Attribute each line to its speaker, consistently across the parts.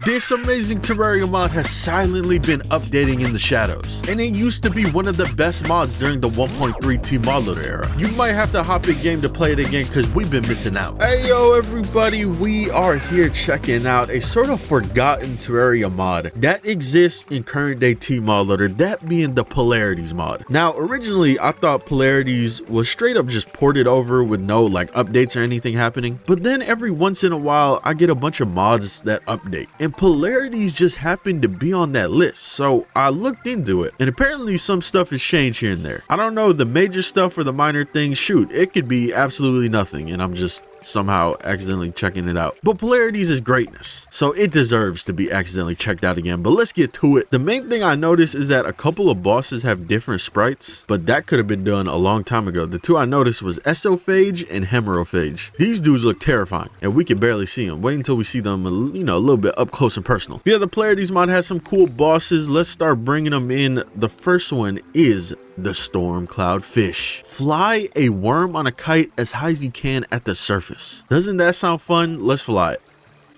Speaker 1: This amazing Terraria mod has silently been updating in the shadows, and it used to be one of the best mods during the 1.3T mod loader era. You might have to hop in game to play it again because we've been missing out. Hey yo everybody, we are here checking out a sort of forgotten Terraria mod that exists in current day T mod loader, that being the Polarities mod. Now originally I thought Polarities was straight up just ported over with no like updates or anything happening, but then every once in a while I get a bunch of mods that update, and Polarities just happened to be on that list. So I looked into it, and apparently some stuff has changed here and there. I don't know the major stuff or the minor things. Shoot, it could be absolutely nothing and I'm just somehow accidentally checking it out. But Polarities is greatness, so it deserves to be accidentally checked out again. But let's get to it. The main thing I noticed is that a couple of bosses have different sprites, but that could have been done a long time ago. The two I noticed was Esophage and Hemerophage. These dudes look terrifying and we can barely see them. Wait until we see them, you know, a little bit up close and personal. Yeah, the Polarities mod has some cool bosses. Let's start bringing them in. The first one is the storm cloud fish. Fly a worm on a kite as high as you can at the surface. Doesn't that sound fun? Let's fly it.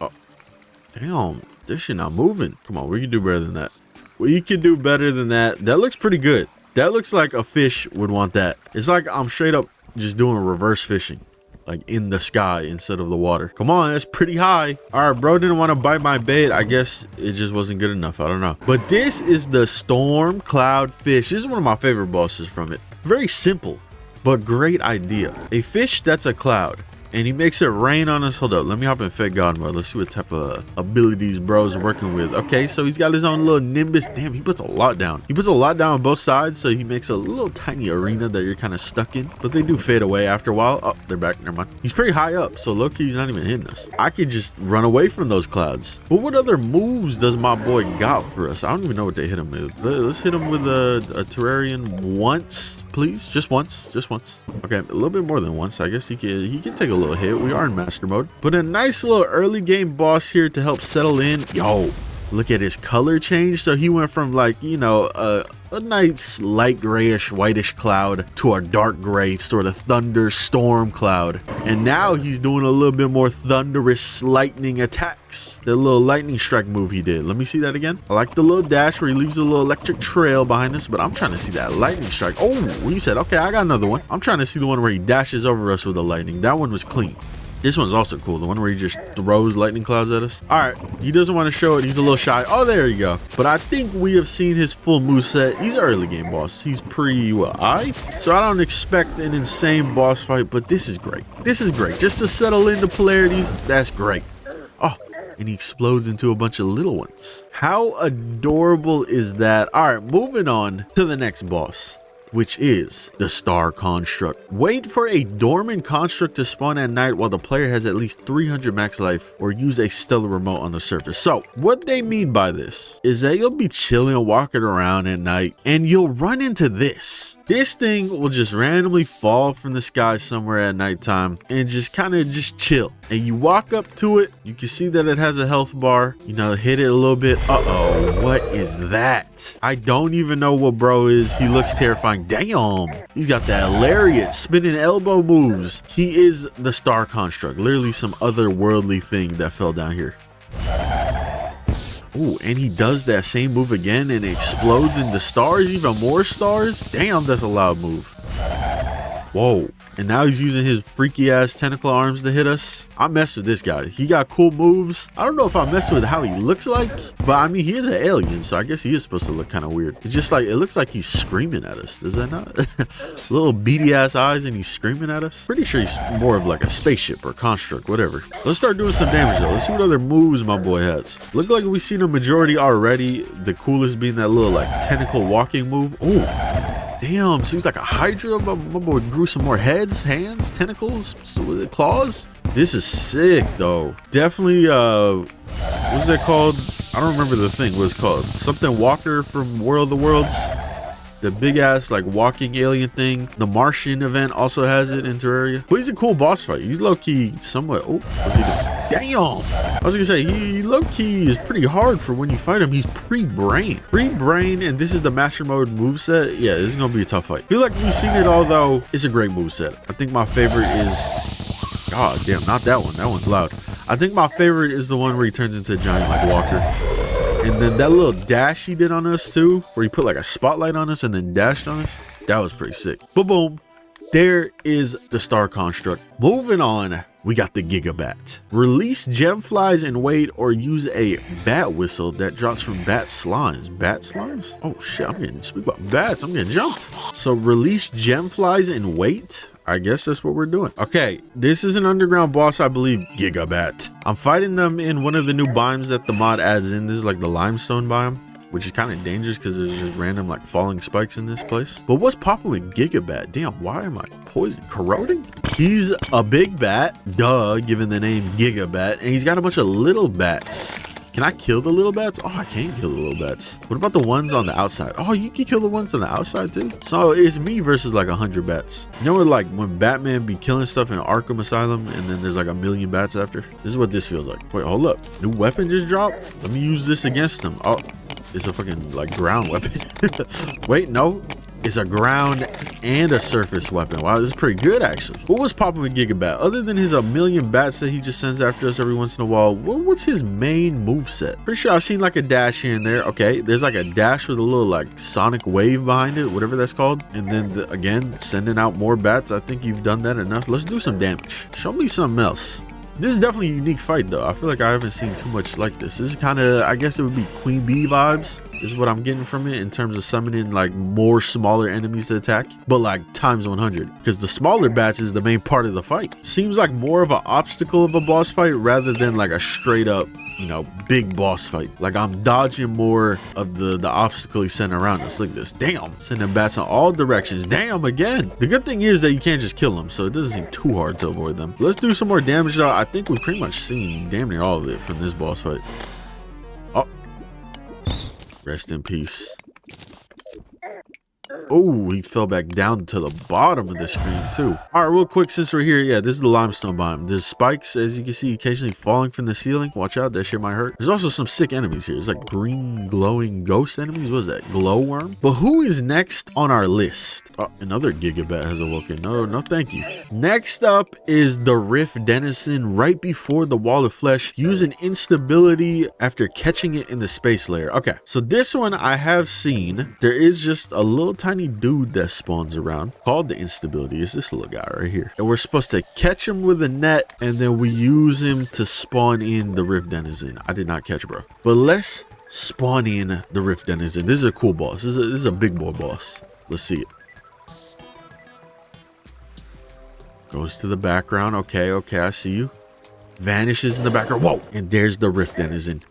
Speaker 1: Oh, damn, this shit not moving. Come on, we can do better than that. We can do better than that. That looks pretty good. That looks like a fish would want that. It's like I'm straight up just doing reverse fishing, like in the sky instead of the water. Come on, that's pretty high. All right, bro didn't want to bite my bait. I guess it just wasn't good enough. I don't know. But this is the storm cloud fish. This is one of my favorite bosses from it. Very simple, but great idea. A fish that's a cloud, and he makes it rain on us. Hold up, let me hop in Fed God mode. Let's see what type of abilities bro's working with. Okay, so he's got his own little nimbus. Damn, he puts a lot down. He puts a lot down on both sides, so he makes a little tiny arena that you're kind of stuck in. But they do fade away after a while. Oh, they're back. Never mind. He's pretty high up, so low-key he's not even hitting us. I could just run away from those clouds. But what other moves does my boy got for us? I don't even know what they hit him with. Let's hit him with a Terrarian once. Please, just once. Okay, a little bit more than once. I guess he can take a little hit. We are in master mode, but a nice little early game boss here to help settle in. Yo, look at his color change. So he went from, like, you know, a nice light grayish whitish cloud to a dark gray sort of thunderstorm cloud, and now he's doing a little bit more thunderous lightning attacks. The little lightning strike move he did. Let me see that again. I like the little dash where he leaves a little electric trail behind us, but I'm trying to see that lightning strike. Oh, he said, okay, I got another one. I'm trying to see the one where he dashes over us with the lightning. That one was clean. This one's also cool, the one where he just throws lightning clouds at us. All right, he doesn't want to show it. He's a little shy. Oh, there you go. But I think we have seen his full moveset. He's an early game boss. He's pretty I. So I don't expect an insane boss fight, but this is great. This is great. Just to settle into Polarities, that's great. Oh, and he explodes into a bunch of little ones. How adorable is that? All right, moving on to the next boss, which is the Star Construct. Wait for a dormant construct to spawn at night while the player has at least 300 max life, or use a stellar remote on the surface. So what they mean by this is that you'll be chilling, walking around at night, and you'll run into this. This thing will just randomly fall from the sky somewhere at nighttime and just kind of just chill. And you walk up to it, you can see that it has a health bar, you know, hit it a little bit. Uh-oh, what is that? I don't even know what bro is. He looks terrifying. Damn, he's got that lariat, spinning elbow moves. He is the Star Construct, literally some otherworldly thing that fell down here. Oh, and he does that same move again and it explodes into stars, even more stars. Damn, that's a loud move. Whoa. And now he's using his freaky ass tentacle arms to hit us. I messed with this guy. He got cool moves. I don't know if I messed with how he looks like, but I mean, he is an alien, so I guess he is supposed to look kind of weird. It's just like, it looks like he's screaming at us. Does that not? Little beady ass eyes and he's screaming at us. Pretty sure he's more of like a spaceship or construct, whatever. Let's start doing some damage though. Let's see what other moves my boy has. Look like we've seen a majority already. The coolest being that little like tentacle walking move. Oh. Damn, so he's like a Hydra. My boy grew some more heads, hands, tentacles, claws. This is sick though. Definitely, what's that called? I don't remember the thing. What it's called? Something Walker from World of the Worlds. The big ass like walking alien thing. The Martian event also has it in Terraria. But he's a cool boss fight. He's low key somewhat. Oh, what's he doing? Damn. I was gonna say he low key is pretty hard for when you fight him. He's pre-brain, and this is the master mode moveset. Yeah, this is gonna be a tough fight. I feel like we've seen it all though. It's a great moveset. I think my favorite is, god damn, not that one. That one's loud. I think my favorite is the one where he turns into a giant like walker. And then that little dash he did on us too, where he put like a spotlight on us and then dashed on us. That was pretty sick. But boom, there is the star construct. Moving on, we got the Gigabat. Release gem flies and wait, or use a bat whistle that drops from bat slimes. Bat slimes? Oh shit, I'm getting speak about bats. I'm getting jumped. So release gem flies and wait. I guess that's what we're doing. Okay, this is an underground boss, I believe. Gigabat. I'm fighting them in one of the new biomes that the mod adds in. This is like the limestone biome, which is kind of dangerous because there's just random like falling spikes in this place. But what's popping with Gigabat? Damn, why am I poisoned? Corroding? He's a big bat, duh, given the name Gigabat, and he's got a bunch of little bats. Can I kill the little bats? Oh, I can kill the little bats. What about the ones on the outside? Oh, you can kill the ones on the outside too? So it's me versus like 100 bats. You know what, like when Batman be killing stuff in Arkham Asylum and then there's like a million bats after? This is what this feels like. Wait, hold up. New weapon just dropped? Let me use this against him. Oh, it's a fucking like ground weapon. Wait, no. It's a ground and a surface weapon. Wow, this is pretty good actually. What was popping with Gigabat? Other than his a million bats that he just sends after us every once in a while, what's his main moveset? Pretty sure I've seen like a dash here and there. Okay, there's like a dash with a little like sonic wave behind it, whatever that's called. And then again, sending out more bats. I think you've done that enough. Let's do some damage. Show me something else. This is definitely a unique fight though. I feel like I haven't seen too much like this. This is kind of, I guess it would be Queen Bee vibes is what I'm getting from it in terms of summoning like more smaller enemies to attack, but like times 100, because the smaller bats is the main part of the fight. Seems like more of an obstacle of a boss fight rather than like a straight up, you know, big boss fight. Like I'm dodging more of the obstacle he's sending around us. Look at this. Damn, sending bats in all directions. Damn, again. The good thing is that you can't just kill them, so it doesn't seem too hard to avoid them. Let's do some more damage though. I think we've pretty much seen damn near all of it from this boss fight. Oh, rest in peace. Oh, he fell back down to the bottom of the screen too. All right, real quick, since we're here, yeah, this is the limestone biome. There's spikes, as you can see, occasionally falling from the ceiling. Watch out, that shit might hurt. There's also some sick enemies here. There's like green glowing ghost enemies. What is that? Glowworm? But who is next on our list? Oh, another Gigabat has awoken. No, thank you. Next up is the Rift Denizen right before the Wall of Flesh. Use an instability after catching it in the space layer. Okay, so this one I have seen. There is just a little tiny dude that spawns around called the instability. Is this little guy right here, and we're supposed to catch him with a net and then we use him to spawn in the Rift Denizen. I did not catch, bro, but let's spawn in the Rift Denizen. This is a cool boss. This is a big boy boss. Let's see it. Goes to the background. Okay, I see you. Vanishes in the background. Whoa, and there's the Rift Denizen.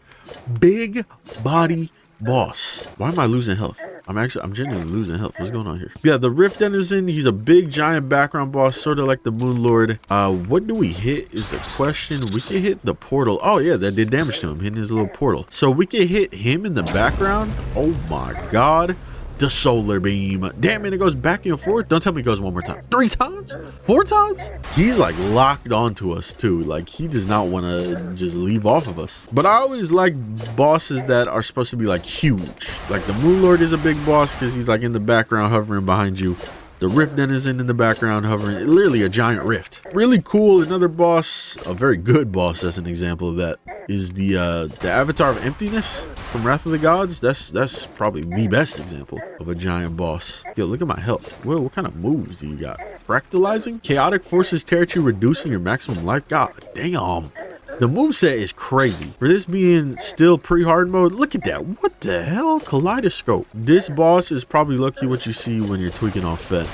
Speaker 1: Big body boss. Why am I losing health? I'm genuinely losing health. What's going on here? Yeah, the Rift Denizen, he's a big giant background boss, sort of like the Moon Lord. What do we hit is the question. We can hit the portal. Oh yeah, that did damage to him, hitting his little portal. So we can hit him in the background. Oh my god. The solar beam. Damn it, it goes back and forth. Don't tell me it goes one more time. 3 times? 4 times? He's like locked onto us too. Like he does not want to just leave off of us. But I always like bosses that are supposed to be like huge. Like the Moon Lord is a big boss because he's like in the background hovering behind you. The Rift Denizen in the background hovering, literally a giant rift. Really cool. Another boss, a very good boss as an example of that, is the Avatar of Emptiness from Wrath of the Gods. That's probably the best example of a giant boss. Yo, look at my health. Whoa, what kind of moves do you got? Fractalizing? Chaotic forces territory, reducing your maximum life. God damn. The moveset is crazy. For this being still pre-hard mode, look at that. What the hell? Kaleidoscope. This boss is probably lucky what you see when you're tweaking off Fed.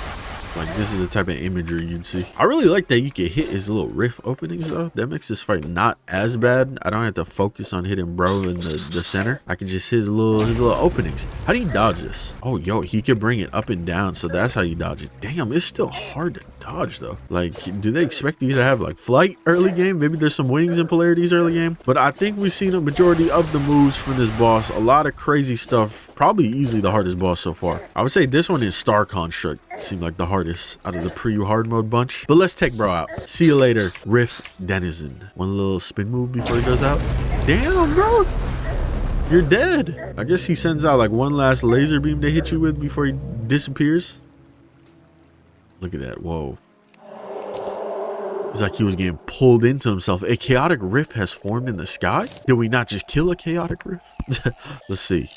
Speaker 1: Like this is the type of imagery you'd see. I really like that you can hit his little rift openings though. That makes this fight not as bad. I don't have to focus on hitting bro in the center. I can just hit his little openings. How do you dodge this? Oh yo, he can bring it up and down, so that's how you dodge it. Damn, it's still hard to dodge though. Like, do they expect you to have like flight early game? Maybe there's some wings and polarities early game, but I think we've seen a majority of the moves from this boss. A lot of crazy stuff. Probably easily the hardest boss so far. I would say this one is Star Construct. Seemed like the hardest out of the pre-hard mode bunch. But let's take bro out. See you later, Rift Denizen. One little spin move before he goes out. Damn, bro, you're dead. I guess he sends out like one last laser beam to hit you with before he disappears. Look at that. Whoa. It's like he was getting pulled into himself. A chaotic rift has formed in the sky. Did we not just kill a chaotic rift? Let's see.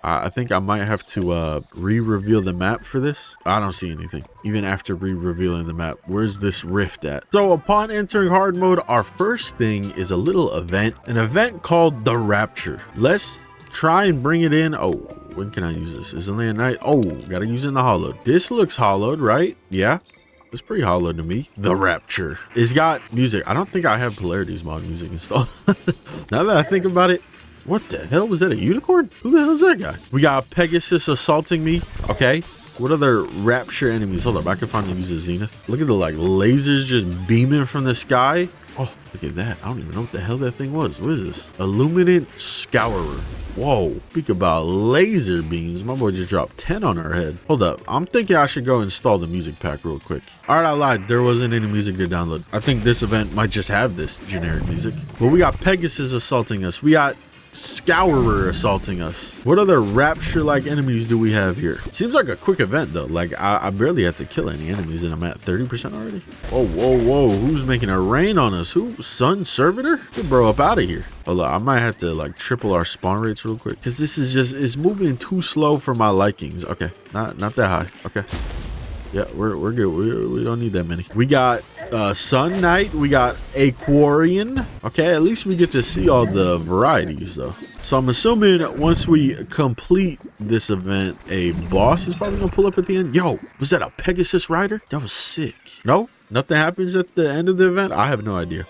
Speaker 1: I think I might have to re-reveal the map for this. I don't see anything. Even after re-revealing the map, where's this rift at? So upon entering hard mode, our first thing is a little event. An event called the Rapture. Let's try and bring it in. Oh, when can I use this? Is it only at night? Oh, gotta use it in the hollow. This looks hollowed, right? Yeah. It's pretty hollow to me. The Rapture. It's got music. I don't think I have Polarities mod music installed. Now that I think about it, what the hell was that? A unicorn? Who the hell is that guy? We got Pegasus assaulting me. Okay. What other Rapture enemies? Hold up. I can finally use the Zenith. Look at the like lasers just beaming from the sky. Oh, look at that. I don't even know what the hell that thing was. What is this? Illuminant Scourer. Whoa. Speak about laser beams. My boy just dropped 10 on our head. Hold up. I'm thinking I should go install the music pack real quick. All right, I lied. There wasn't any music to download. I think this event might just have this generic music. But we got Pegasus assaulting us. We got Scourer assaulting us. What other Rapture like enemies do we have here? Seems like a quick event though. Like I barely had to kill any enemies and I'm at 30% already. Whoa, whoa, whoa. Who's making it rain on us? Who? Sun Servitor? Get bro up out of here. Hold on, I might have to like triple our spawn rates real quick because this is just, it's moving too slow for my likings. Okay, not that high. Okay. Yeah, we're good. We don't need that many. We got Sun Knight. We got Aquarian. Okay, at least we get to see all the varieties though. So I'm assuming once we complete this event, a boss is probably gonna pull up at the end. Yo, was that a Pegasus rider? That was sick. No, nothing happens at the end of the event. I have no idea.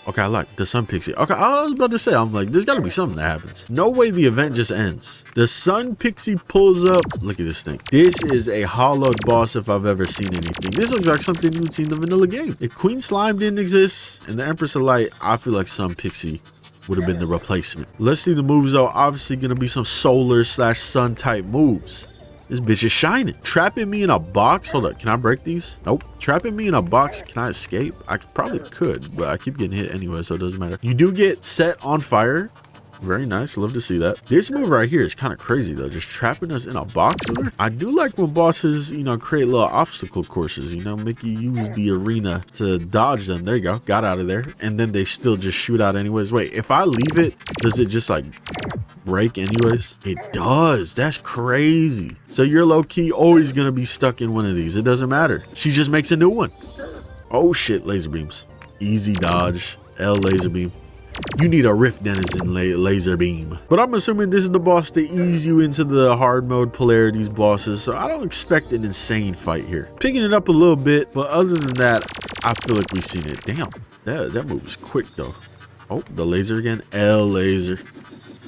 Speaker 1: Okay, I like the Sun Pixie. Okay, I was about to say, I'm like, there's got to be something that happens. No way the event just ends. The Sun Pixie pulls up. Look at this thing. This is a hollowed boss if I've ever seen anything. This looks like something you would see in the vanilla game. If Queen Slime didn't exist and the Empress of Light, I feel like Sun Pixie would have been the replacement. Let's see the moves though. Obviously going to be some solar / sun type moves. This bitch is shining. Trapping me in a box. Hold up. Can I break these? Nope. Trapping me in a box. Can I escape? I probably could, but I keep getting hit anyway, so it doesn't matter. You do get set on fire. Very nice. Love to see that. This move right here is kind of crazy though. Just trapping us in a box with her. I do like when bosses, you know, create little obstacle courses, you know, make you use the arena to dodge them. There you go. Got out of there. And then they still just shoot out anyways. Wait, if I leave it, does it just like break anyways? It does. That's crazy. So you're low-key always gonna be stuck in one of these. It doesn't matter. She just makes a new one. Oh shit, laser beams. Easy dodge. L laser beam. You need a Rift Denizen laser beam. But I'm assuming this is the boss to ease you into the hard mode Polarities bosses, so I don't expect an insane fight here. Picking it up a little bit, but other than that, I feel like we've seen it. Damn, that move is quick though. Oh, the laser again. L laser.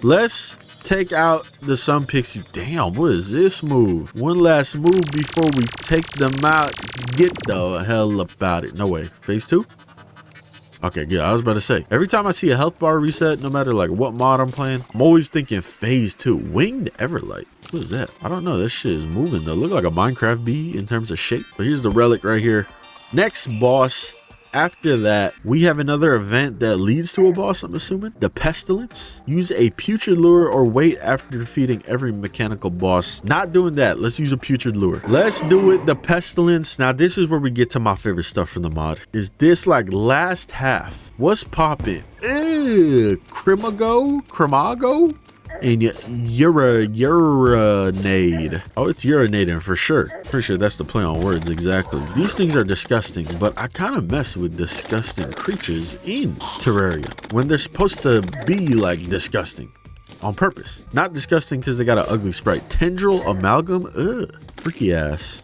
Speaker 1: Let's take out the Sun Pixie. Damn, what is this move? One last move before we take them out. Get the hell about it. No way. Phase 2? Okay, good. I was about to say, every time I see a health bar reset, no matter like what mod I'm playing, I'm always thinking phase 2. Winged Everlight. What is that? I don't know. That shit is moving though. Look like a Minecraft bee in terms of shape. But here's the relic right here. Next boss. After that, we have another event that leads to a boss, I'm assuming. The Pestilence. Use a Putrid Lure or wait after defeating every mechanical boss. Not doing that. Let's use a Putrid Lure. Let's do it. The Pestilence. Now, this is where we get to my favorite stuff from the mod. Is this like last half? What's popping? Crimago? And urinade. Oh, it's urinating for sure. Pretty sure that's the play on words exactly. These things are disgusting, but I kind of mess with disgusting creatures in Terraria when they're supposed to be like disgusting on purpose. Not disgusting because they got an ugly sprite. Tendril Amalgam. Ugh. Freaky ass.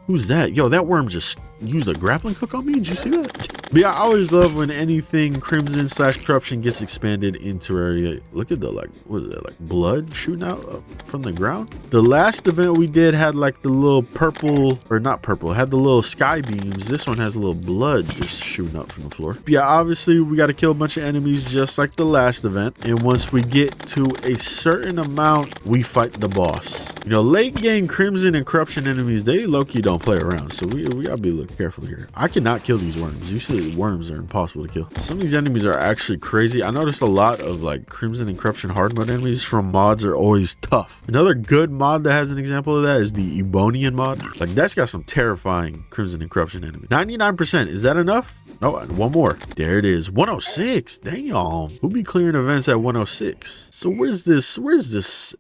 Speaker 1: Who's that? Yo, that worm just used a grappling hook on me. Did you see that? But yeah, I always love when anything Crimson / Corruption gets expanded in Terraria. Look at the like, what is that? Like blood shooting out from the ground. The last event we did had like the little purple, or not purple, had the little sky beams. This one has a little blood just shooting up from the floor. But yeah, obviously we got to kill a bunch of enemies just like the last event. And once we get to a certain amount, we fight the boss. You know, late game Crimson and Corruption enemies, they low-key don't play around. So we gotta be a little careful here. I cannot kill these worms. These worms are impossible to kill. Some of these enemies are actually crazy. I noticed a lot of like Crimson and Corruption hard mode enemies from mods are always tough. Another good mod that has an example of that is the Ebonian mod. Like that's got some terrifying Crimson and Corruption enemies. 99%, is that enough? Oh, one more. There it is. 106. Damn. Who be clearing events at 106? So where's this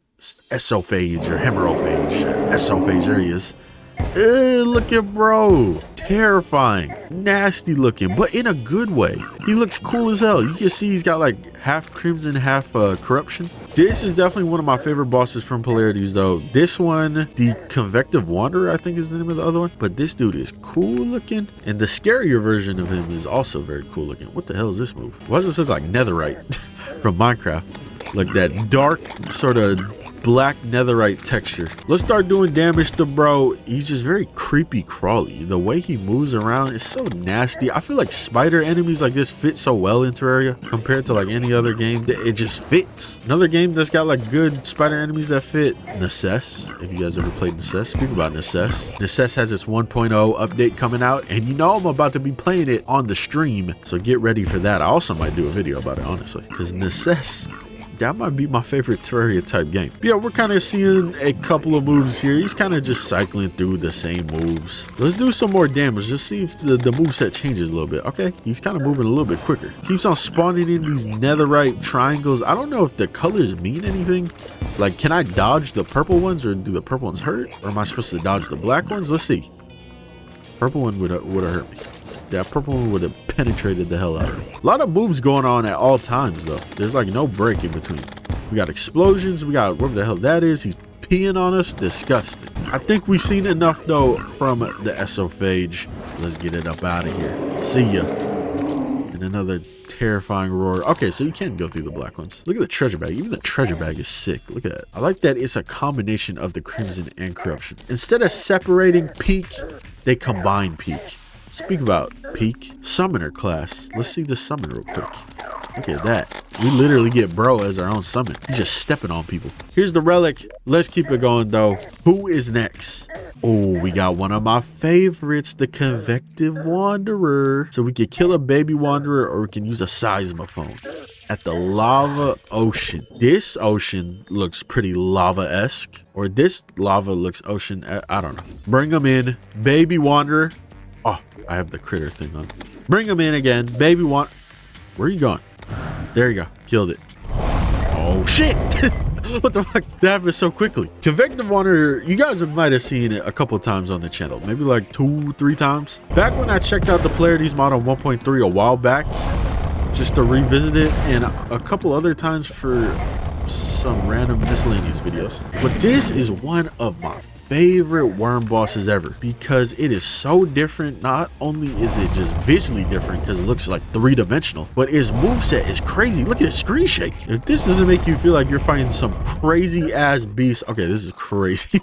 Speaker 1: Essophage or Hemerophage? Essophage, there he is. Look at bro. Terrifying. Nasty looking, but in a good way. He looks cool as hell. You can see he's got like half Crimson, half Corruption. This is definitely one of my favorite bosses from Polarities though. This one, the Convective Wanderer, I think is the name of the other one. But this dude is cool looking. And the scarier version of him is also very cool looking. What the hell is this move? Why does this look like netherite from Minecraft? Like that dark sort of black netherite texture. Let's start doing damage to bro. He's just very creepy crawly. The way he moves around is so nasty. I feel like spider enemies like this fit so well in Terraria compared to like any other game. It just fits. Another game that's got like good spider enemies that fit, Necess. If you guys ever played Necess, speak about Necess. Necess has its 1.0 update coming out, and you know I'm about to be playing it on the stream, so get ready for that. I also might do a video about it, honestly, because Necess, that might be my favorite Terraria type game. Yeah, we're kind of seeing a couple of moves here. He's kind of just cycling through the same moves. Let's do some more damage. Just see if the moveset changes a little bit. Okay, he's kind of moving a little bit quicker. Keeps on spawning in these netherite triangles. I don't know if the colors mean anything. Like, can I dodge the purple ones, or do the purple ones hurt? Or am I supposed to dodge the black ones? Let's see. Purple one would have hurt me. That purple one would have penetrated the hell out of me. A lot of moves going on at all times though. There's like no break in between. We got explosions. We got whatever the hell that is. He's peeing on us. Disgusting. I think we've seen enough though from the Essophage. Let's get it up out of here. See ya. And another terrifying roar. Okay, so you can go through the black ones. Look at the treasure bag. Even the treasure bag is sick. Look at that. I like that it's a combination of the Crimson and Corruption. Instead of separating peak, they combine peak. Speak about peak. Summoner class. Let's see the summon real quick. Look at that. We literally get bro as our own summon. He's just stepping on people. Here's the relic. Let's keep it going though. Who is next? Oh, we got one of my favorites, the Convective Wanderer. So we could kill a baby wanderer, or we can use a seismophone at the lava ocean. This ocean looks pretty lava-esque, or this lava looks ocean. I don't know. Bring them in. Baby wanderer. Oh, I have the critter thing on. Bring him in again. Baby want. Where are you going? There you go. Killed it. Oh, shit. What the fuck? That happened so quickly. Convective Wanderer, you guys might have seen it a couple times on the channel. Maybe like 2-3 times. Back when I checked out the Polarities mod on 1.3 a while back, just to revisit it, and a couple other times for some random miscellaneous videos. But this is one of my favorite worm bosses ever, because it is so different. Not only is it just visually different because it looks like 3-dimensional, but his moveset is crazy. Look at his screen shake. If this doesn't make you feel like you're fighting some crazy ass beast, okay, this is crazy.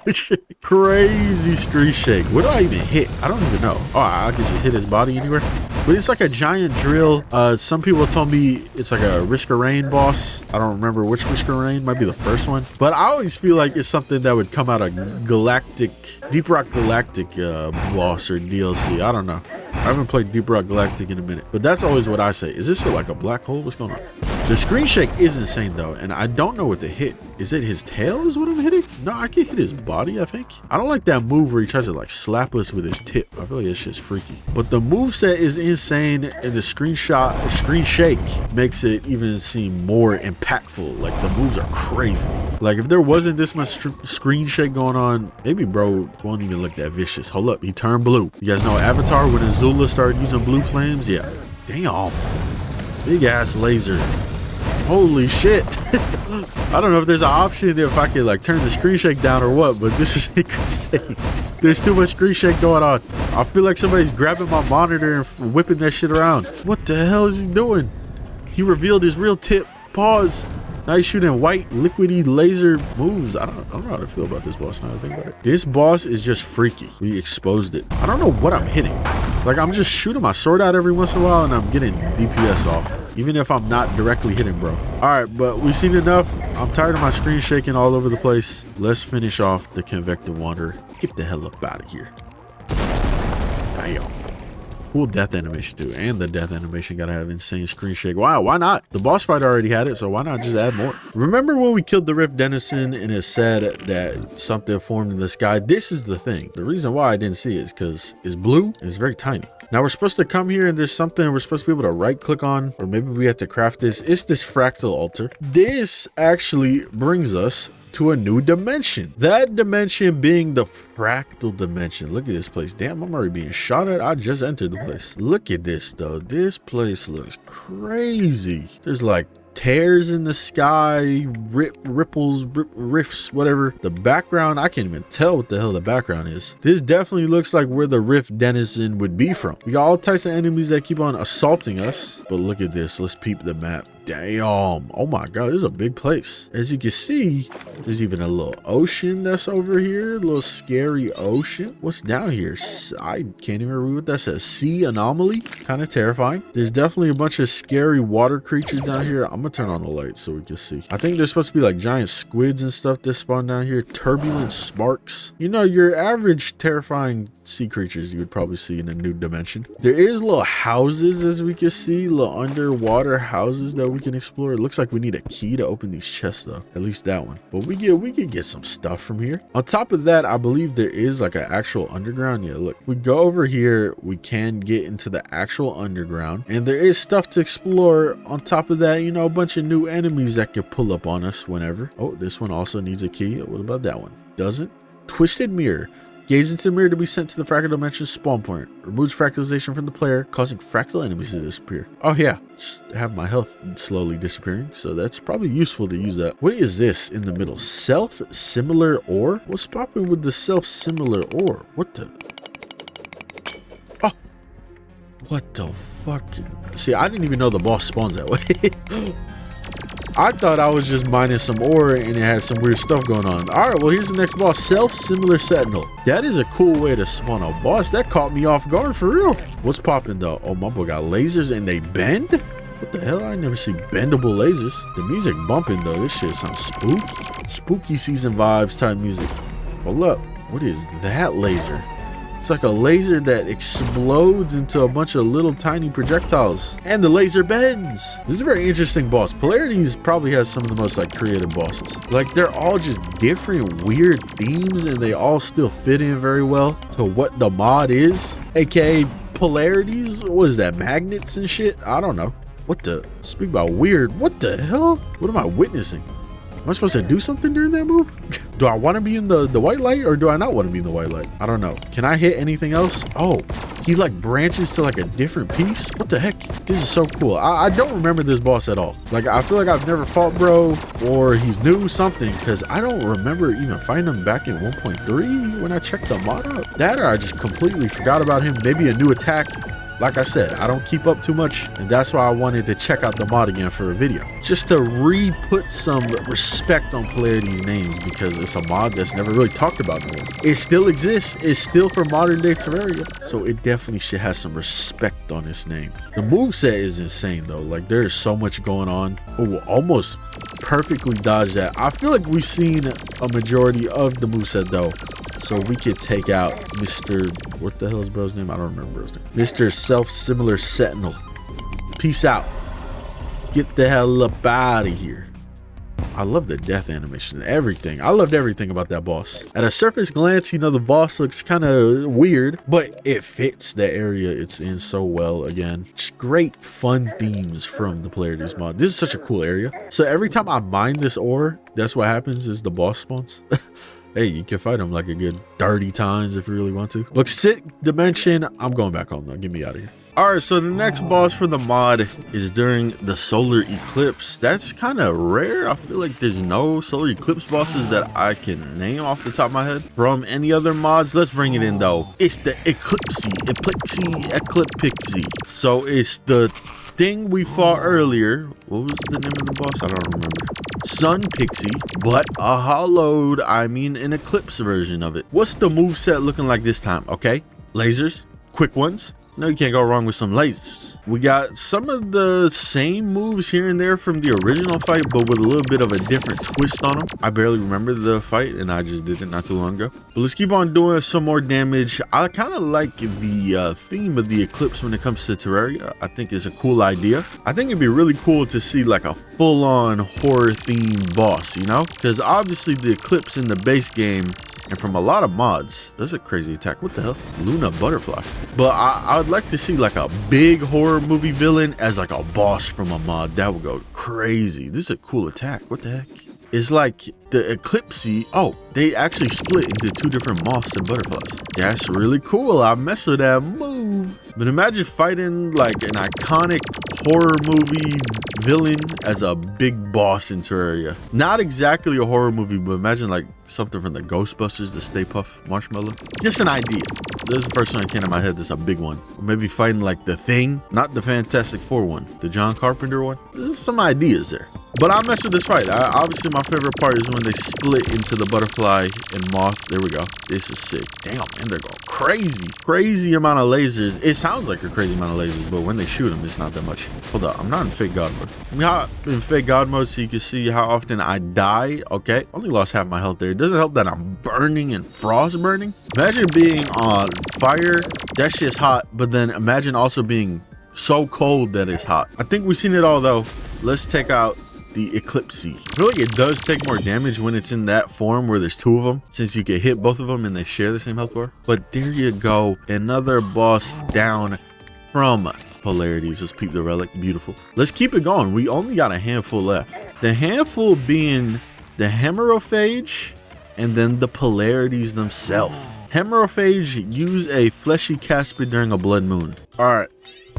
Speaker 1: Crazy screen shake. What do I even hit? I don't even know. Oh, I could just hit his body anywhere. But it's like a giant drill. Some people told me it's like a Risk of Rain boss. I don't remember which Risk of Rain. Might be the first one. But I always feel like it's something that would come out of Deep Rock Galactic boss or DLC. I don't know. I haven't played Deep Rock Galactic in a minute. But that's always what I say. Is this like a black hole? What's going on? The screen shake is insane though, and I don't know what to hit. Is it his tail is what I'm hitting? No, I can hit his body, I think. I don't like that move where he tries to like slap us with his tip. I feel like it's just freaky. But the moveset is insane, and the screen shake makes it even seem more impactful. Like the moves are crazy. Like if there wasn't this much screen shake going on, maybe bro won't even look that vicious. Hold up, he turned blue. You guys know Avatar when Azula started using blue flames? Yeah. Damn. Big ass laser. Holy shit. I don't know if there's an option if I could like turn the screen shake down or what, but this is insane. There's too much screen shake going on. I feel like somebody's grabbing my monitor and whipping that shit around. What the hell is he doing? He revealed his real tip. Pause. Now he's shooting white liquidy laser moves. I don't know how to feel about this boss now that I think about it. This boss is just freaky. We exposed it. I don't know what I'm hitting. Like I'm just shooting my sword out every once in a while and I'm getting DPS off. even if I'm not directly hitting, bro. All right, but we've seen enough. I'm tired of my screen shaking all over the place. Let's finish off the Convective Wanderer. Get the hell up out of here. Bam. Cool death animation too, and the death animation gotta have insane screen shake. Wow, why not? The boss fight already had it, so why not just add more? Remember when we killed the Rift Denizen and it said that something formed in the sky? This is the thing. The reason why I didn't see it is because it's blue and it's very tiny. Now we're supposed to come here and there's something we're supposed to be able to right click on, or maybe we have to craft this. It's this fractal altar. This actually brings us to a new dimension. That dimension being the fractal dimension. Look at this place. Damn, I'm already being shot at. I just entered the place. Look at this though. This place looks crazy. There's like tears in the sky, ripples, rifts, whatever. The background, I can't even tell what the hell the background is. This definitely looks like where the Rift Denizen would be from. We got all types of enemies that keep on assaulting us. But look at this. Let's peep the map. Damn. Oh my god, this is a big place. As you can see, there's even a little ocean that's over here. A little scary ocean. What's down here? I can't even read what that says. Sea anomaly. Kind of terrifying. There's definitely a bunch of scary water creatures down here. I'm gonna turn on the light so we can see. I think there's supposed to be like giant squids and stuff that spawn down here. Turbulent sparks. You know, your average terrifying sea creatures you would probably see in a new dimension. There is little houses, as we can see, little underwater houses that we can explore. It looks like we need a key to open these chests though, at least that one. But we can get some stuff from here. On top of that, I believe there is like an actual underground. Yeah, look, we go over here, we can get into the actual underground, and there is stuff to explore. On top of that, you know, a bunch of new enemies that can pull up on us whenever. Oh, this one also needs a key. What about that one? Doesn't? Twisted mirror. Gaze into the mirror to be sent to the fractal dimension spawn point. Removes fractalization from the player, causing fractal enemies to disappear. Oh yeah, just have my health slowly disappearing, so that's probably useful to use that. What is this in the middle? Self-similar ore? What's popping with the self-similar ore? What the? Oh, what the fuck? See, I didn't even know the boss spawns that way. I thought I was just mining some ore and it had some weird stuff going on. All right, well, here's the next boss, self-similar sentinel. That is a cool way to spawn a boss. That caught me off guard for real. What's popping though? Oh, my boy got lasers and they bend? What the hell? I never see bendable lasers. The music bumping though. This shit sounds spooky. Spooky season vibes type music. Hold up. What is that laser? It's like a laser that explodes into a bunch of little tiny projectiles, and the laser bends. This is a very interesting boss. Polarities probably has some of the most like creative bosses. Like they're all just different weird themes and they all still fit in very well to what the mod is, aka polarities. What is that, magnets and shit? I don't know. What the? Speak about weird. What the hell? What am I witnessing? Am I supposed to do something during that move? Do I want to be in the white light or do I not want to be in the white light? I don't know. Can I hit anything else? Oh, he like branches to like a different piece. What the heck? This is so cool. I don't remember this boss at all. Like I feel like I've never fought bro, or he's new something, because I don't remember even fighting him back in 1.3 when I checked the mod out. That or I just completely forgot about him. Maybe a new attack. Like I said, I don't keep up too much, and that's why I wanted to check out the mod again for a video. Just to re-put some respect on Polarities' names, because it's a mod that's never really talked about anymore. It still exists. It's still for modern day Terraria, so it definitely should have some respect on its name. The moveset is insane though. Like there is so much going on. Oh, almost perfectly dodged that. I feel like we've seen a majority of the moveset though. So we could take out Mr. What the hell is bro's name? I don't remember bro's name. Mr. Self-Similar Sentinel. Peace out. Get the hell up out of here. I love the death animation. Everything. I loved everything about that boss. At a surface glance, you know, the boss looks kind of weird, but it fits the area it's in so well again. Just great fun themes from the Polarities mod. This is such a cool area. So every time I mine this ore, that's what happens is the boss spawns. Hey, you can fight him like a good 30 times if you really want to. Look, sick dimension. I'm going back home now. Get me out of here. All right, so the next boss for the mod is during the solar eclipse. That's kind of rare. I feel like there's no solar eclipse bosses that I can name off the top of my head from any other mods. Let's bring it in though. It's the Eclipsy. So it's the thing we fought earlier. What was the name of the boss? I don't remember. Sun Pixie, but a hollowed, an eclipse version of it. What's the moveset looking like this time? Okay, lasers, quick ones. No, you can't go wrong with some lasers. We got some of the same moves here and there from the original fight, but with a little bit of a different twist on them. I barely remember the fight, and I just did it not too long ago. But let's keep on doing some more damage. I kind of like the theme of the Eclipse when it comes to Terraria. I think it's a cool idea. I think it'd be really cool to see like a full-on horror-themed boss, you know? Because obviously the Eclipse in the base game, and from a lot of mods, that's a crazy attack. What the hell? Luna Butterfly. But I would like to see like a big horror movie villain as like a boss from a mod. That would go crazy. This is a cool attack. What the heck? It's like the Eclipse. Oh, they actually split into two different moths and butterflies. That's really cool. I mess with that move. But imagine fighting like an iconic horror movie villain as a big boss in Terraria. Not exactly a horror movie, but imagine like something from the Ghostbusters, the Stay Puft Marshmallow. Just an idea. This is the first one that came in my head. This is a big one. Or maybe fighting like the Thing, not the Fantastic Four one, the John Carpenter one. There's some ideas there. But I mess with this fight. Obviously, my favorite part is when they split into the butterfly and moth. There we go. This is sick. Damn, man, they're going crazy. Crazy amount of lasers. It sounds like a crazy amount of lasers, but when they shoot them, it's not that much. Hold up, I'm not in fake god mode. I'm not in fake god mode so you can see how often I die. Okay, only lost half my health there. It doesn't help that I'm burning and frost burning. Imagine being on fire. That shit's hot, but then imagine also being so cold that it's hot. I think we've seen it all though. Let's take out the Eclipse. I feel like it does take more damage when it's in that form where there's two of them, since you can hit both of them and they share the same health bar. But there you go, another boss down from Polarities. Let's peep the relic. Beautiful. Let's keep it going. We only got a handful left. The handful being the Hemerophage and then the Polarities themselves. Hemerophage use a fleshy caspid during a blood moon. All right,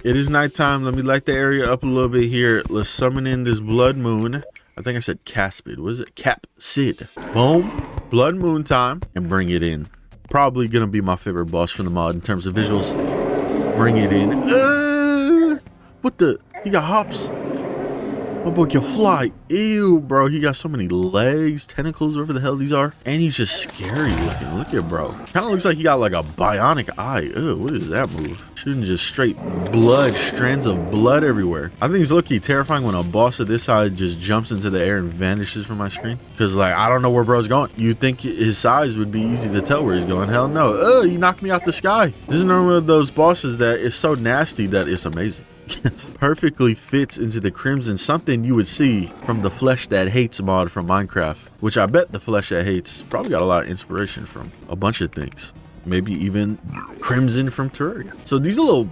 Speaker 1: it is nighttime. Let me light the area up a little bit here. Let's summon in this blood moon. I think I said caspid. What is it? Capsid. Boom. Blood moon time, and bring it in. Probably gonna be my favorite boss from the mod in terms of visuals. Bring it in. What the? He got hops. My boy can fly. Ew, bro. He got so many legs, tentacles, whatever the hell these are. And he's just scary looking. Look at bro. Kind of looks like he got like a bionic eye. Ew, what is that move? Shooting just straight blood, strands of blood everywhere. I think it's low-key terrifying when a boss of this size just jumps into the air and vanishes from my screen. Because like, I don't know where bro's going. You'd think his size would be easy to tell where he's going. Hell no. Oh, he knocked me out the sky. This is another one of those bosses that is so nasty that it's amazing. Perfectly fits into the Crimson, something you would see from the Flesh That Hates mod from Minecraft, which I bet the Flesh That Hates probably got a lot of inspiration from a bunch of things. Maybe even Crimson from Terraria. So these are little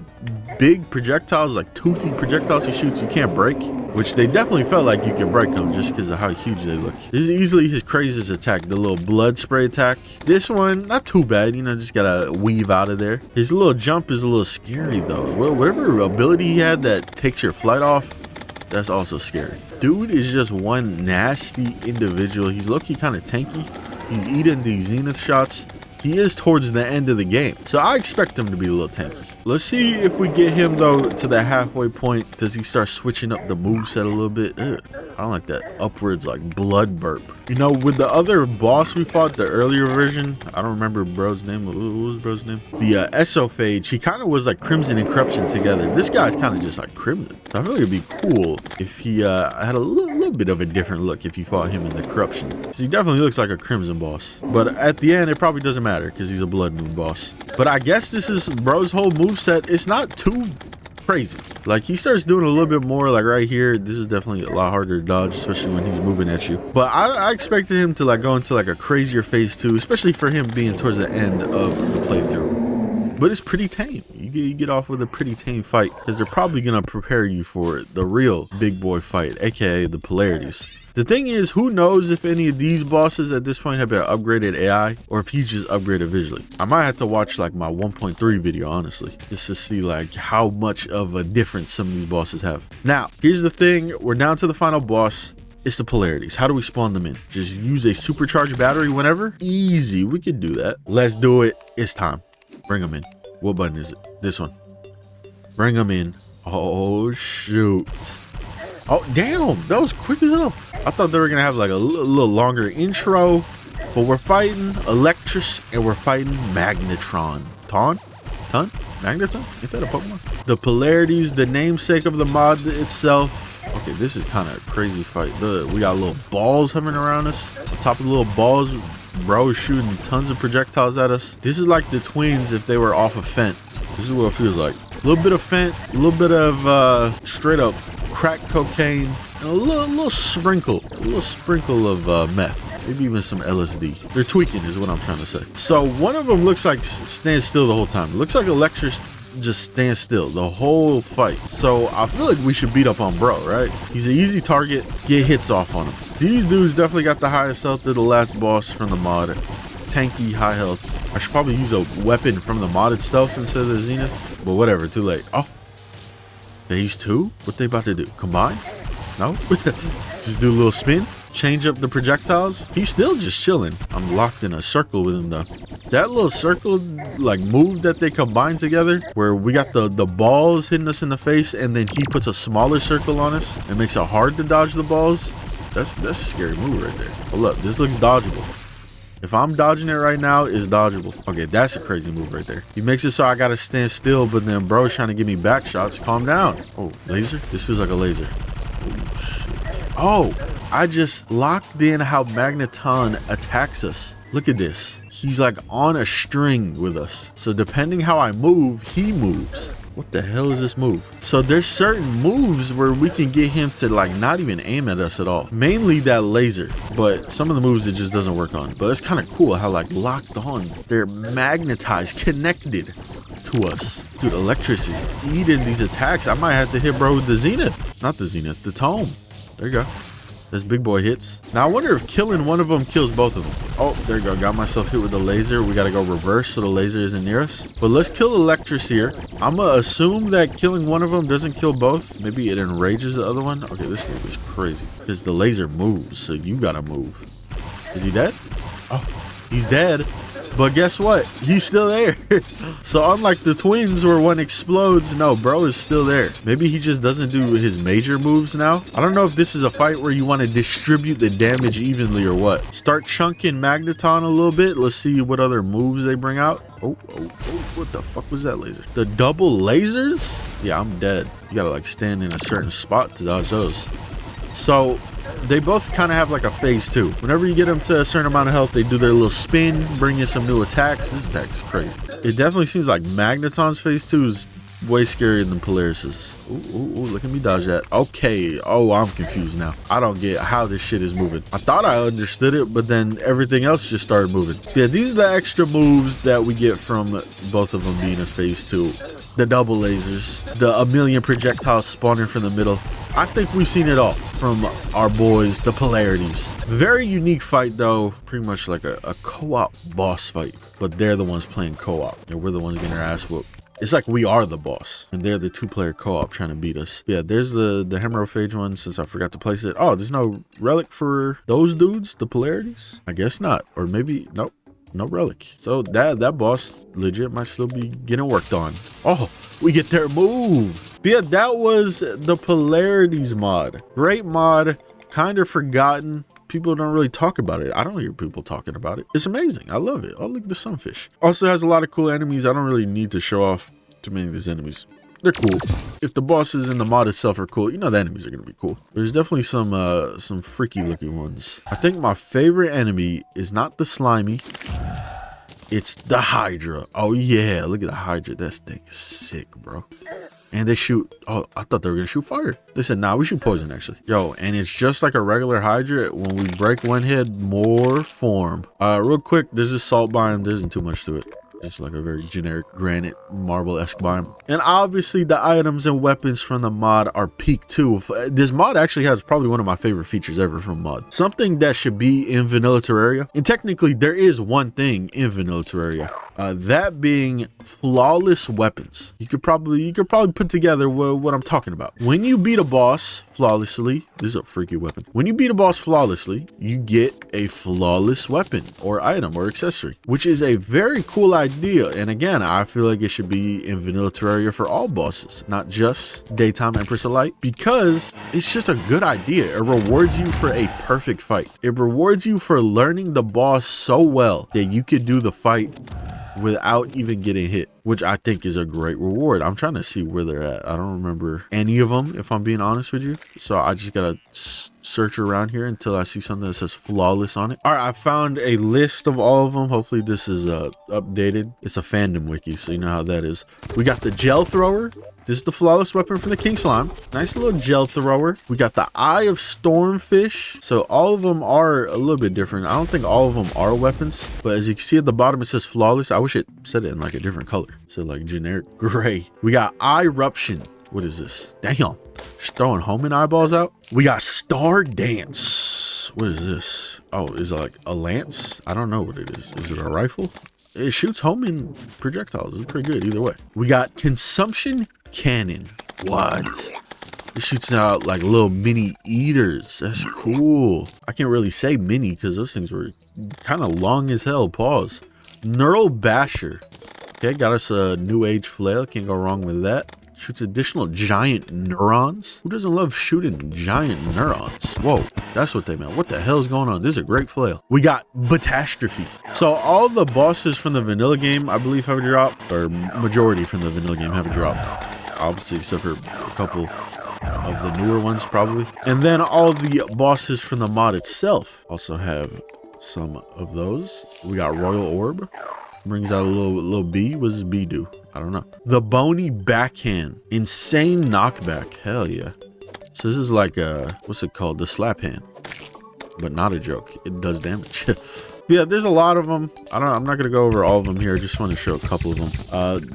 Speaker 1: big projectiles, like toothy projectiles he shoots you can't break, which they definitely felt like you can break them just because of how huge they look. This is easily his craziest attack, the little blood spray attack. This one, not too bad, you know, just gotta weave out of there. His little jump is a little scary though. Whatever ability he had that takes your flight off, that's also scary. Dude is just one nasty individual. He's low-key kind of tanky. He's eating these zenith shots. He is towards the end of the game, so I expect him to be a little tanky. Let's see if we get him though to the halfway point. Does he start switching up the moveset a little bit? Ugh, I don't like that upwards like blood burp. You know, with the other boss we fought, the earlier version, I don't remember bro's name. What was bro's name? The Esophage. He kind of was like Crimson and Corruption together. This guy's kind of just like Crimson. So I feel like it'd be cool if he had a little bit of a different look if you fought him in the Corruption. So he definitely looks like a Crimson boss. But at the end, it probably doesn't matter because he's a Blood Moon boss. But I guess this is bro's whole moveset. It's not too crazy. Like he starts doing a little bit more like right here. This is definitely a lot harder to dodge, especially when he's moving at you. But I expected him to like go into like a crazier phase 2, especially for him being towards the end of the playthrough. But it's pretty tame. You get off with a pretty tame fight because they're probably gonna prepare you for the real big boy fight, aka the Polarities. The thing is, who knows if any of these bosses at this point have been upgraded AI or if he's just upgraded visually. I might have to watch like my 1.3 video, honestly, just to see like how much of a difference some of these bosses have. Now, here's the thing. We're down to the final boss. It's the Polarities. How do we spawn them in? Just use a supercharged battery whenever? Easy. We could do that. Let's do it. It's time. Bring them in. What button is it? This one. Bring them in. Oh, shoot. Oh, damn. That was quick as hell. I thought they were going to have like a little longer intro, but we're fighting Electrus and we're fighting Magnetron. Magneton? Ain't that a Pokemon? The Polarities, the namesake of the mod itself. Okay, this is kind of a crazy fight. We got little balls hovering around us. On top of the little balls, bro is shooting tons of projectiles at us. This is like the twins if they were off of Fent. This is what it feels like. A little bit of Fent, a little bit of straight up crack cocaine, and a little sprinkle of meth. Maybe even some LSD. They're tweaking is what I'm trying to say. So one of them looks like stands still the whole time. It looks like Electric just stands still the whole fight. So I feel like we should beat up on bro, right? He's an easy target. Get hits off on him. These dudes definitely got the highest health of the last boss from the mod. Tanky, high health. I should probably use a weapon from the mod itself instead of the Zenith. But whatever, too late. Oh, phase 2? What they about to do? Combine? No? Just do a little spin. Change up the projectiles. He's still just chilling. I'm locked in a circle with him though. That little circle like move that they combine together where we got the balls hitting us in the face and then he puts a smaller circle on us and makes it hard to dodge the balls. That's a scary move right there. Oh look, this looks dodgeable. If I'm dodging it right now, it's dodgeable. Okay, that's a crazy move right there. He makes it so I gotta stand still, but then bro's trying to give me back shots. Calm down. Oh, laser? This feels like a laser. Oh shit. Oh, I just locked in how Magneton attacks us. Look at this. He's like on a string with us. So depending how I move, he moves. What the hell is this move? So there's certain moves where we can get him to like not even aim at us at all. Mainly that laser, but some of the moves it just doesn't work on. But it's kind of cool how like locked on, they're magnetized, connected to us. Dude, electricity eating these attacks. I might have to hit bro with the Zenith. Not the Zenith, the Tome. There you go. This big boy hits. Now I wonder if killing one of them kills both of them. Oh, there you go. Got myself hit with the laser. We got to go reverse so the laser isn't near us. But let's kill Electris here. I'm going to assume that killing one of them doesn't kill both. Maybe it enrages the other one. Okay, this move is crazy because the laser moves, so you got to move. Is he dead? Oh, he's dead. But guess what? He's still there. So unlike the twins where one explodes, no, bro is still there. Maybe he just doesn't do his major moves now. I don't know if this is a fight where you want to distribute the damage evenly or what. Start chunking Magneton a little bit. Let's see what other moves they bring out. Oh, what the fuck was that laser? The double lasers? Yeah, I'm dead. You gotta like stand in a certain spot to dodge those. So they both kind of have like a phase 2. Whenever you get them to a certain amount of health, they do their little spin, bring in some new attacks. This attack is crazy. It definitely seems like Magneton's phase 2 is way scarier than Polaris's. Ooh, look at me dodge that. Okay. Oh, I'm confused now. I don't get how this shit is moving. I thought I understood it, but then everything else just started moving. Yeah, these are the extra moves that we get from both of them being in phase 2. The double lasers, the a million projectiles spawning from the middle. I think we've seen it all from our boys, the Polarities. Very unique fight though, pretty much like a co-op boss fight, but they're the ones playing co-op and we're the ones getting our ass whooped. It's like we are the boss and they're the 2-player co-op trying to beat us. Yeah, there's the Hemerophage one since I forgot to place it. Oh, there's no relic for those dudes, the Polarities? I guess not, or maybe, nope. No relic. So that boss legit might still be getting worked on. Oh, we get their move. But yeah, that was the Polarities mod. Great mod, kind of forgotten. People don't really talk about it. I don't hear people talking about it. It's amazing. I love it. Oh, look at the sunfish. Also has a lot of cool enemies. I don't really need to show off too many of these enemies. They're cool. If the bosses in the mod itself are cool, you know the enemies are gonna be cool. There's definitely some freaky looking ones. I think my favorite enemy is not the slimy. It's the Hydra. Oh yeah, look at the Hydra. That thing is sick, bro. And they shoot, oh, I thought they were gonna shoot fire. They said, nah, we shoot poison actually. Yo, and it's just like a regular Hydra. When we break one head, more form. Real quick, there's this salt biome. There isn't too much to it. It's like a very generic granite marble-esque biome. And obviously the items and weapons from the mod are peak too. This mod actually has probably one of my favorite features ever from mod. Something that should be in Vanilla Terraria. And technically there is one thing in Vanilla Terraria. That being flawless weapons. You could probably put together what I'm talking about. When you beat a boss flawlessly, this is a freaky weapon. When you beat a boss flawlessly, you get a flawless weapon or item or accessory, which is a very cool idea. And again, I feel like it should be in Vanilla Terraria for all bosses, not just Daytime Empress of Light, because it's just a good idea. It rewards you for a perfect fight. It rewards you for learning the boss so well that you could do the fight without even getting hit, which I think is a great reward. I'm trying to see where they're at. I don't remember any of them, if I'm being honest with you. So I just gotta search around here until I see something that says flawless on it. All right, I found a list of all of them. Hopefully this is updated. It's a fandom wiki, so you know how that is. We got the gel thrower. This is the flawless weapon from the king slime. Nice little gel thrower. We got the eye of stormfish. So all of them are a little bit different. I don't think all of them are weapons, but as you can see at the bottom, it says flawless. I wish it said it in like a different color. So like generic gray. We got eye eruption. What is this? Damn. Just throwing homing eyeballs out. We got star dance. What is this? Oh, is it like a lance? I don't know what it is. Is it a rifle? It shoots homing projectiles. It's pretty good either way. We got consumption cannon. What? It shoots out like little mini eaters. That's cool. I can't really say mini because those things were kind of long as hell. Pause. Neural basher. Okay, got us a new age flail. Can't go wrong with that. Shoots additional giant neurons. Who doesn't love shooting giant neurons? Whoa, that's what they meant. What the hell is going on? This is a great flail. We got Batastrophe. So all the bosses from the vanilla game, I believe, have a drop, or majority from the vanilla game have a drop. Obviously, except for a couple of the newer ones, probably. And then all the bosses from the mod itself also have some of those. We got Royal Orb. Brings out a little bee. What does bee do? I don't know. The bony backhand. Insane knockback. Hell yeah. So this is like what's it called? The slap hand. But not a joke. It does damage. Yeah, there's a lot of them. I'm not gonna go over all of them here. I just want to show a couple of them.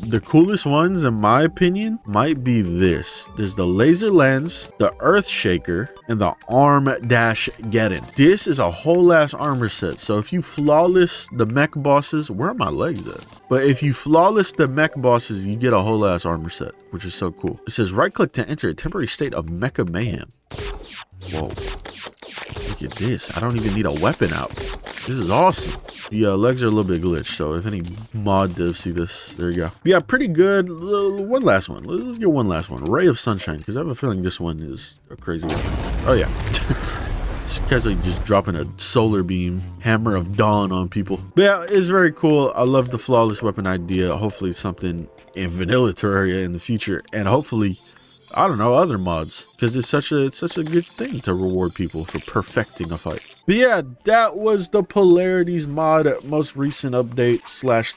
Speaker 1: The coolest ones, in my opinion, might be this. There's the laser lens, the earth shaker, and the arm dash geddon. This is a whole ass armor set. So if you flawless the mech bosses, where are my legs at? But if you flawless the mech bosses, you get a whole ass armor set, which is so cool. It says right click to enter a temporary state of mecha mayhem. Whoa. Look at this. I don't even need a weapon out. This is awesome. The legs are a little bit glitched, so if any mod devs see this, there you go. Yeah, pretty good. One last one. Let's get one last one. Ray of Sunshine, because I have a feeling this one is a crazy one. Oh, yeah. Casually just dropping a solar beam, hammer of dawn on people. But yeah, it's very cool. I love the flawless weapon idea. Hopefully something in vanilla Terraria in the future, and hopefully, I don't know, other mods, because it's such a good thing to reward people for perfecting a fight. But yeah, that was the Polarities mod most recent update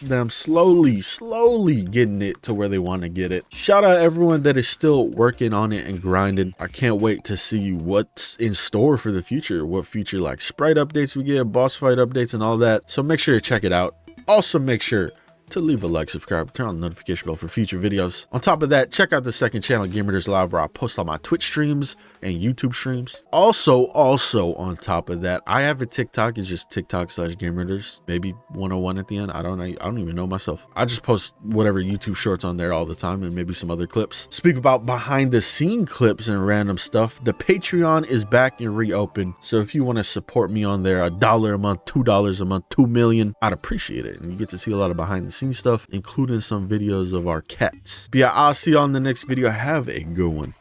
Speaker 1: / them slowly getting it to where they want to get it. Shout out everyone that is still working on it and grinding. I can't wait to see what's in store for the future, what future like sprite updates we get, boss fight updates and all that. So make sure to check it out. Also make sure to leave a like, subscribe, turn on the notification bell for future videos. On top of that, check out the second channel, Gamers Live, where I post all my Twitch streams and YouTube streams. Also on top of that, I have a TikTok. It's just TikTok/Gamers, maybe 101 at the end. I don't even know myself. I just post whatever YouTube shorts on there all the time, and maybe some other clips. Speak about behind the scene clips and random stuff. The Patreon is back and reopened. So if you want to support me on there, $1 a month, $2 a month, 2 million, I'd appreciate it. And you get to see a lot of behind the scenes stuff, including some videos of our cats. But yeah, I'll see you on the next video. Have a good one.